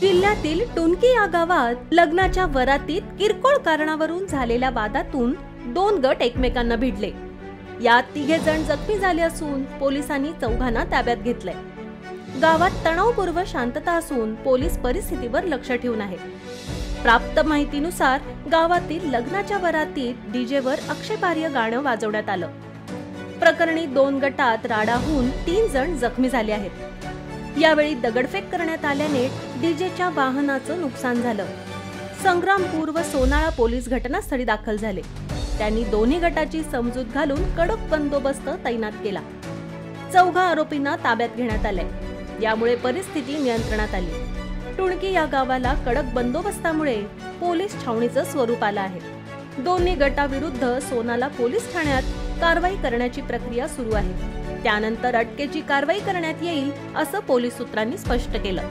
जिल्ह्यातील टुनकी या गावात लग्नाच्या वरातीत किरकोळ कारणावरून झालेल्या वादातून 2 गट एकमेकांना भिडले। यात 3 जण जखमी झाले असून पोलिसांनी 4 ताब्यात घेतले। गावात तणावपूर्व शांतता असून पोलीस परिस्थितीवर लक्ष ठेवून आहेत। प्राप्त माहितीनुसार गावातील लग्नाच्या वरातीत डीजेवर आक्षेपार्ह गाणं वाजवण्यात आलं। प्रकरणी 2 गटात राडा होऊन 3 जण जखमी झाले आहेत। यावेळी दगडफेक करण्यात आल्याने डीजेच्या वाहनाचं नुकसान झालं। संग्रामपूर व सोनाळा पोलीस घटनास्थळी दाखल झाले। त्यांनी दोन्ही गटाची समजूत घालून कडक बंदोबस्त तैनात केला। 4 आरोपींना ताब्यात घेण्यात आले। यामुळे परिस्थिती नियंत्रणात आली। टुणकी या गावाला कडक बंदोबस्तामुळे पोलीस छावणीचं स्वरूप आलं आहे। दोन्ही गटाविरुद्ध सोनाला पोलीस ठाण्यात कारवाई करण्याची प्रक्रिया सुरू आहे। त्यानंतर अटकेची कारवाई करण्यात येईल असं पोलीस सूत्रांनी स्पष्ट केलं।